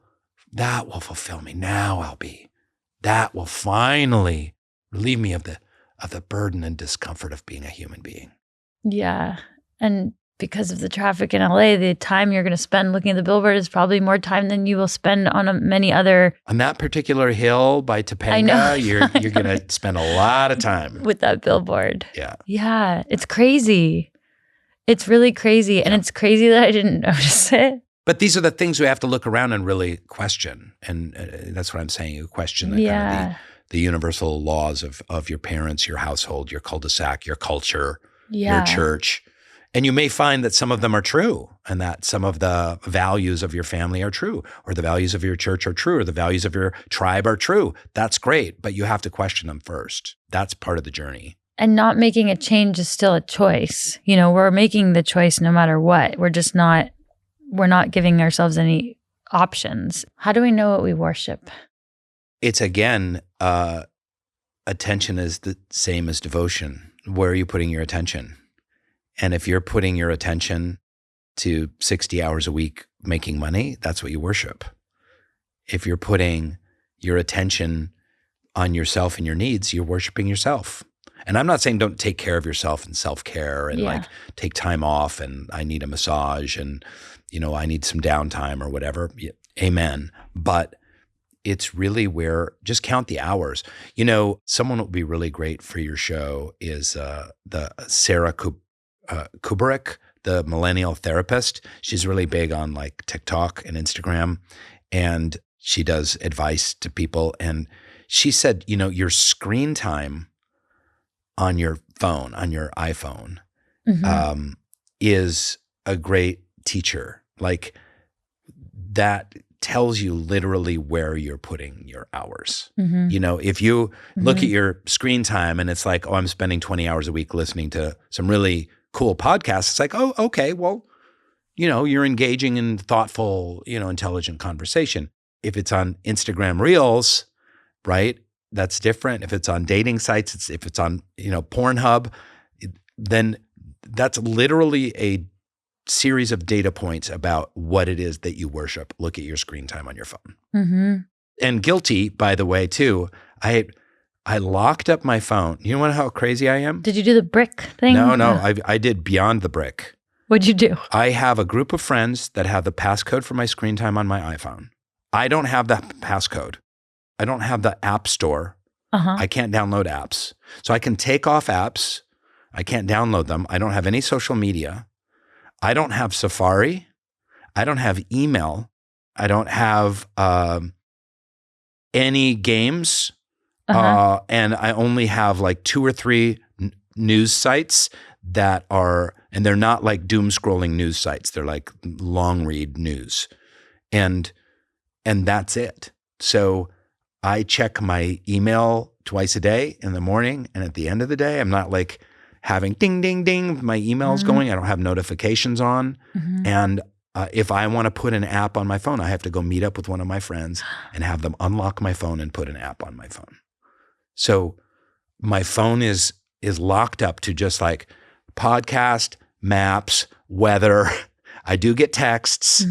fulfill me. That will finally relieve me of the burden and discomfort of being a human being. Yeah. And because of the traffic in LA, the time you're going to spend looking at the billboard is probably more time than you will spend on many other. On that particular hill by Topanga, you're going to spend a lot of time with that billboard. Yeah. Yeah. It's crazy. It's really crazy. And it's crazy that I didn't notice it. But these are the things we have to look around and really question. And that's what I'm saying. You question the kind of the universal laws of your parents, your household, your cul-de-sac, your culture, your church. And you may find that some of them are true and that some of the values of your family are true, or the values of your church are true, or the values of your tribe are true. That's great, but you have to question them first. That's part of the journey. And not making a change is still a choice. We're making the choice no matter what. We're not giving ourselves any options. How do we know what we worship? It's again, attention is the same as devotion. Where are you putting your attention? And if you're putting your attention to 60 hours a week making money, that's what you worship. If you're putting your attention on yourself and your needs, you're worshiping yourself. And I'm not saying don't take care of yourself and self-care and like take time off and I need a massage and, I need some downtime or whatever. Amen. But it's really where just count the hours. Someone would be really great for your show is the Sarah Kubrick, the millennial therapist. She's really big on like TikTok and Instagram, and she does advice to people. And she said, your screen time on your phone, on your iPhone, is a great teacher. Like that tells you literally where you're putting your hours. If you look at your screen time and it's like, oh, I'm spending 20 hours a week listening to some really cool podcasts. It's like, oh, okay, well, you're engaging in thoughtful, intelligent conversation. If it's on Instagram Reels, right, that's different. If it's on dating sites, if it's on, Pornhub, then that's literally a series of data points about what it is that you worship. Look at your screen time on your phone. And guilty, by the way, too. I locked up my phone. You know how crazy I am? Did you do the brick thing? No. I did beyond the brick. What'd you do? I have a group of friends that have the passcode for my screen time on my iPhone. I don't have that passcode. I don't have the app store. I can't download apps. So I can take off apps. I can't download them. I don't have any social media. I don't have Safari. I don't have email. I don't have any games. And I only have like 2 or 3 news sites that are, and they're not like doom scrolling news sites. They're like long read news. And that's it. So I check my email twice a day in the morning and at the end of the day. I'm not like having ding, ding, ding, my email's going. I don't have notifications on. And if I want to put an app on my phone, I have to go meet up with one of my friends and have them unlock my phone and put an app on my phone. So my phone is locked up to just like podcast, maps, weather. I do get texts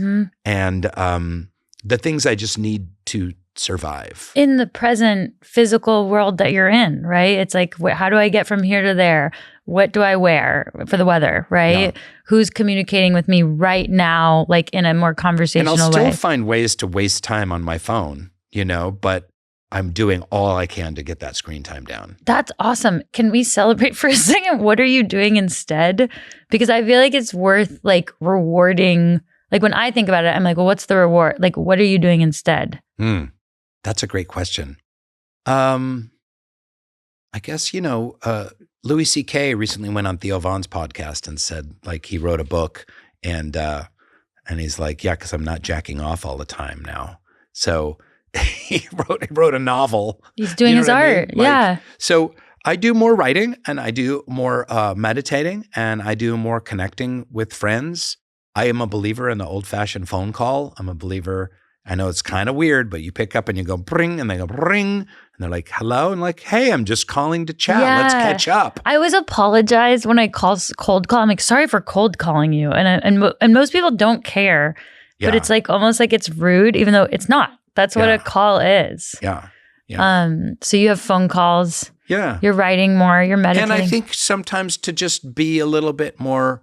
and the things I just need to survive. In the present physical world that you're in, right? It's like, how do I get from here to there? What do I wear for the weather, right? Yeah. Who's communicating with me right now, like in a more conversational way? And I'll still find ways to waste time on my phone, but I'm doing all I can to get that screen time down. That's awesome. Can we celebrate for a second? What are you doing instead? Because I feel like it's worth like rewarding. Like when I think about it, I'm like, well, what's the reward? Like, what are you doing instead? That's a great question. I guess, Louis C.K. recently went on Theo Vaughn's podcast and said, like, he wrote a book and he's like, yeah, because I'm not jacking off all the time now. So he wrote a novel. He's doing his art. Yeah. So I do more writing and I do more meditating and I do more connecting with friends. I am a believer in the old-fashioned phone call. I'm a believer. I know it's kind of weird, but you pick up and you go bring, and they go bring, and they're like, hello, and like, hey, I'm just calling to chat. Yeah. Let's catch up. I always apologize when I cold call. I'm like, sorry for cold calling you, and most people don't care, but it's like almost like it's rude, even though it's not. That's what a call is. Yeah. So you have phone calls. Yeah. You're writing more. You're meditating. And I think sometimes to just be a little bit more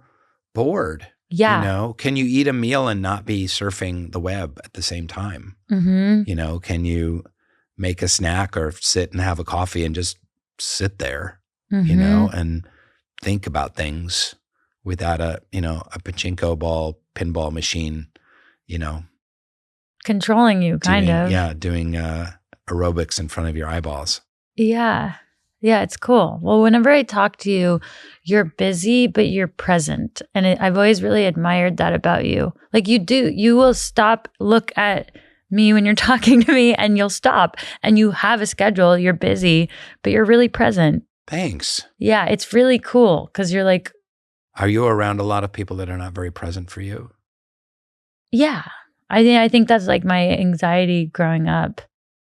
bored. Yeah. Can you eat a meal and not be surfing the web at the same time? Can you make a snack or sit and have a coffee and just sit there, and think about things without a pachinko ball, pinball machine, controlling you kind of. Yeah. Doing aerobics in front of your eyeballs. Yeah. Yeah, it's cool. Well, whenever I talk to you, you're busy, but you're present. And I've always really admired that about you. Like you will stop, look at me when you're talking to me and you'll stop and you have a schedule, you're busy, but you're really present. Thanks. Yeah, it's really cool because you're like. Are you around a lot of people that are not very present for you? Yeah. I think that's like my anxiety growing up.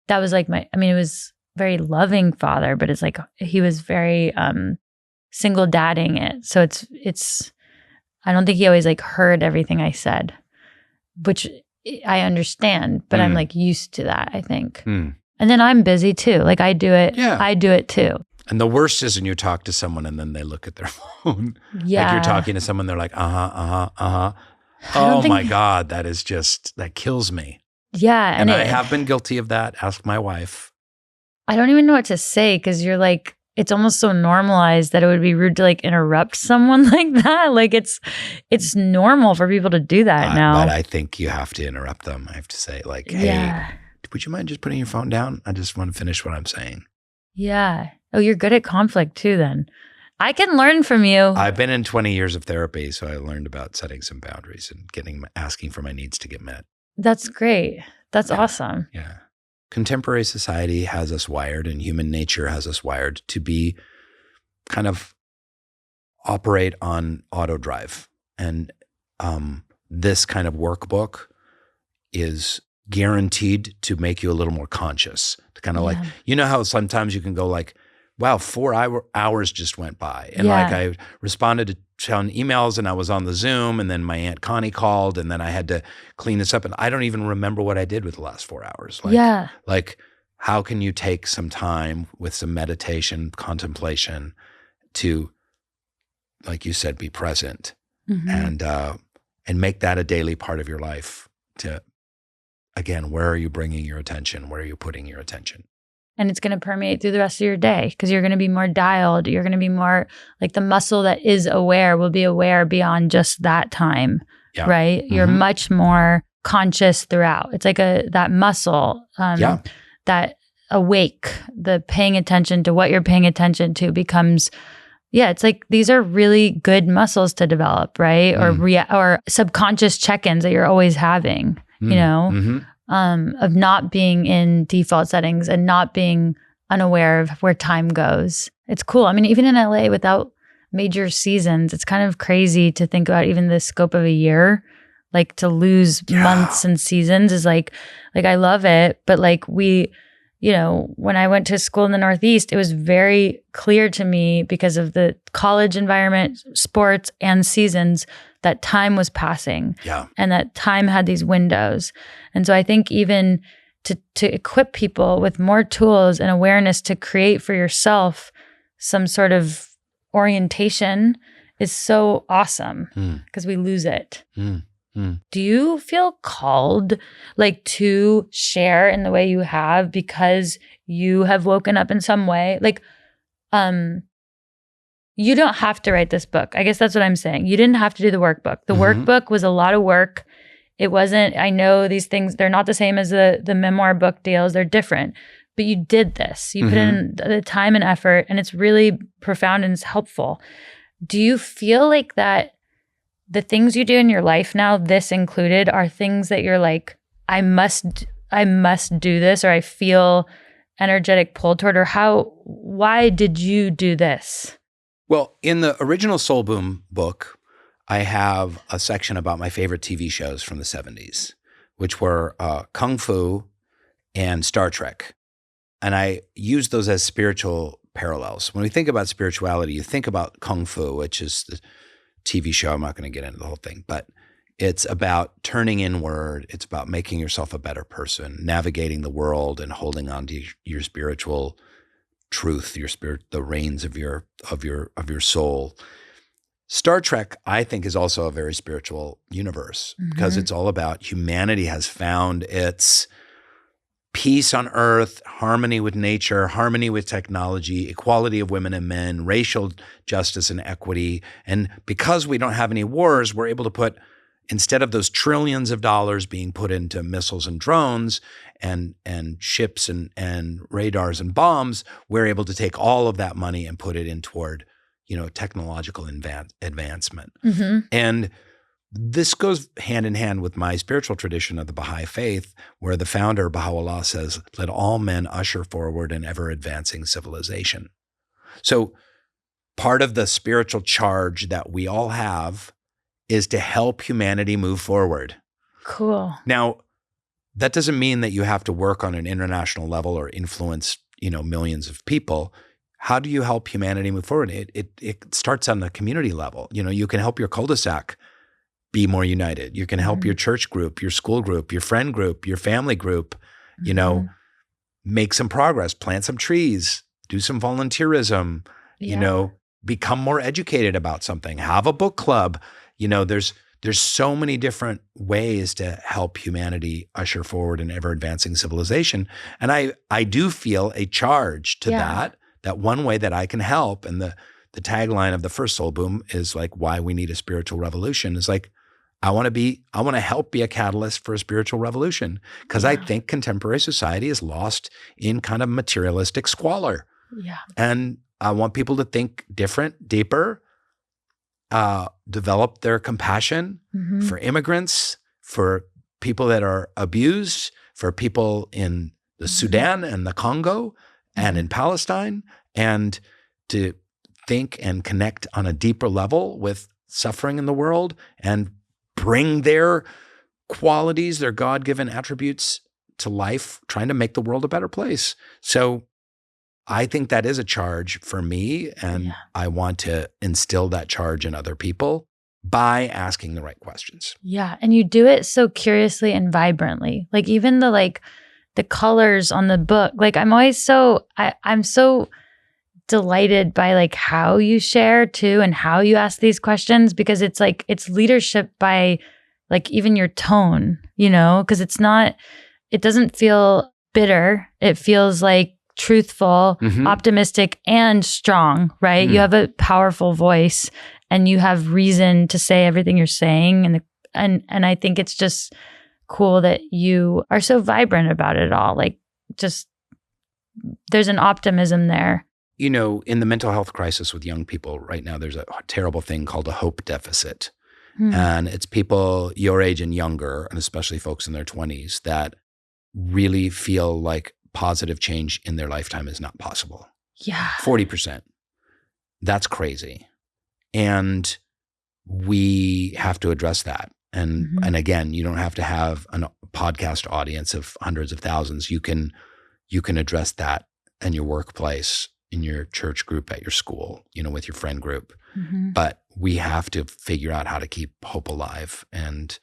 That was like it was very loving father, but it's like he was very single dadding it. So it's I don't think he always like heard everything I said, which I understand, but I'm like used to that, I think. And then I'm busy too. Like I do it. Yeah. I do it too. And the worst is when you talk to someone and then they look at their phone. Yeah. Like you're talking to someone, they're like, oh my God, that kills me. Yeah. And I have been guilty of that. Ask my wife. I don't even know what to say because you're like, it's almost so normalized that it would be rude to like interrupt someone like that. Like it's normal for people to do that now. But I think you have to interrupt them. I have to say like, hey, would you mind just putting your phone down? I just want to finish what I'm saying. Yeah. Oh, you're good at conflict too then. I can learn from you. I've been in 20 years of therapy, so I learned about setting some boundaries and asking for my needs to get met. That's great. That's awesome. Yeah. Contemporary society has us wired, and human nature has us wired to be kind of operate on auto drive. And this kind of workbook is guaranteed to make you a little more conscious, to kind of like, you know how sometimes you can go like, wow, 4 hours just went by. And like I responded to 10 emails and I was on the Zoom, and then my Aunt Connie called, and then I had to clean this up. And I don't even remember what I did with the last 4 hours. Like how can you take some time with some meditation, contemplation to, like you said, be present and make that a daily part of your life to, again, where are you bringing your attention? Where are you putting your attention? And it's going to permeate through the rest of your day because you're going to be more dialed. You're going to be more like the muscle that is aware will be aware beyond just that time, right? You're much more conscious throughout. It's like that muscle, that awake, the paying attention to what you're paying attention to becomes, it's like these are really good muscles to develop, right? Or subconscious check-ins that you're always having, you know? Of not being in default settings and not being unaware of where time goes. It's cool. I mean, even in LA without major seasons, it's kind of crazy to think about even the scope of a year, like to lose months and seasons is like I love it. But like we, you know, when I went to school in the Northeast, it was very clear to me because of the college environment, sports and seasons, that time was passing and that time had these windows. And so I think even to equip people with more tools and awareness to create for yourself some sort of orientation is so awesome because we lose it. Do you feel called like to share in the way you have because you have woken up in some way? Like, you don't have to write this book. I guess that's what I'm saying. You didn't have to do the workbook. The workbook was a lot of work. It wasn't, I know these things, they're not the same as the memoir book deals. They're different. But you did this. You put in the time and effort, and it's really profound and it's helpful. Do you feel like that the things you do in your life now, this included, are things that you're like, I must do this, or I feel energetic pull toward, or why did you do this? Well, in the original Soulboom book, I have a section about my favorite TV shows from the 70s, which were Kung Fu and Star Trek. And I use those as spiritual parallels. When we think about spirituality, you think about Kung Fu, which is the TV show. I'm not going to get into the whole thing, but it's about turning inward. It's about making yourself a better person, navigating the world and holding on to your spiritual truth, your spirit, the reins of your soul. Star Trek, I think, is also a very spiritual universe because it's all about humanity has found its peace on earth, harmony with nature, harmony with technology, equality of women and men, racial justice and equity. And because we don't have any wars, we're able to put, instead of those trillions of dollars being put into missiles and drones and ships and radars and bombs, we're able to take all of that money and put it in toward, technological advancement. And this goes hand in hand with my spiritual tradition of the Baha'i faith, where the founder, Baha'u'llah, says, let all men usher forward an ever-advancing civilization. So part of the spiritual charge that we all have is to help humanity move forward. Cool. Now, that doesn't mean that you have to work on an international level or influence, millions of people. How do you help humanity move forward? It starts on the community level. You can help your cul-de-sac be more united. You can help your church group, your school group, your friend group, your family group, make some progress, plant some trees, do some volunteerism, become more educated about something, have a book club. There's so many different ways to help humanity usher forward an ever-advancing civilization. And I do feel a charge to that one way that I can help. And the tagline of the first Soulboom is like, why we need a spiritual revolution is like, I want to help be a catalyst for a spiritual revolution, because I think contemporary society is lost in kind of materialistic squalor. Yeah. And I want people to think different, deeper, develop their compassion for immigrants, for people that are abused, for people in the Sudan and the Congo and in Palestine, and to think and connect on a deeper level with suffering in the world and bring their qualities, their God-given attributes to life, trying to make the world a better place. So I think that is a charge for me, and I want to instill that charge in other people by asking the right questions. Yeah, and you do it so curiously and vibrantly. Like even the colors on the book. Like I'm always I'm so delighted by like how you share too and how you ask these questions, because it's like it's leadership by like even your tone, because it doesn't feel bitter. It feels like truthful, optimistic, and strong, right? You have a powerful voice and you have reason to say everything you're saying. And I think it's just cool that you are so vibrant about it all. Like just there's an optimism there. In the mental health crisis with young people right now, there's a terrible thing called a hope deficit. And it's people your age and younger, and especially folks in their 20s, that really feel like positive change in their lifetime is not possible. Yeah. 40%. That's crazy. And we have to address that. And again, you don't have to have a podcast audience of hundreds of thousands. You can address that in your workplace, in your church group, at your school, with your friend group. But we have to figure out how to keep hope alive. And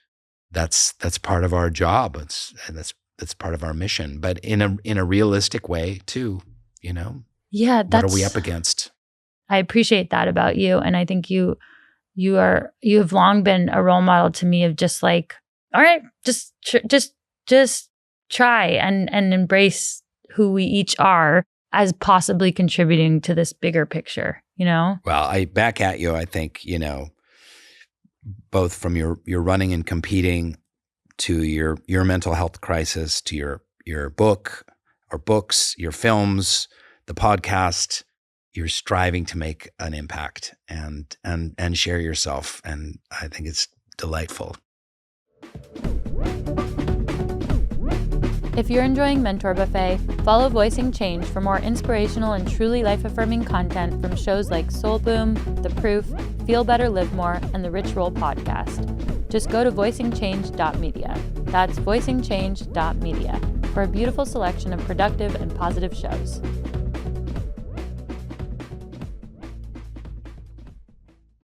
that's part of our job. That's part of our mission, but in a realistic way too, Yeah, what are we up against? I appreciate that about you, and I think you have long been a role model to me of just like, all right, just try and embrace who we each are as possibly contributing to this bigger picture. Well, I back at you. I think both from your running and competing, to your mental health crisis, to your book or books, your films, the podcast, you're striving to make an impact and share yourself. And I think it's delightful. If you're enjoying Mentor Buffet, follow Voicing Change for more inspirational and truly life-affirming content from shows like Soulboom, The Proof, Feel Better, Live More, and the Rich Roll podcast. Just go to voicingchange.media. That's voicingchange.media for a beautiful selection of productive and positive shows.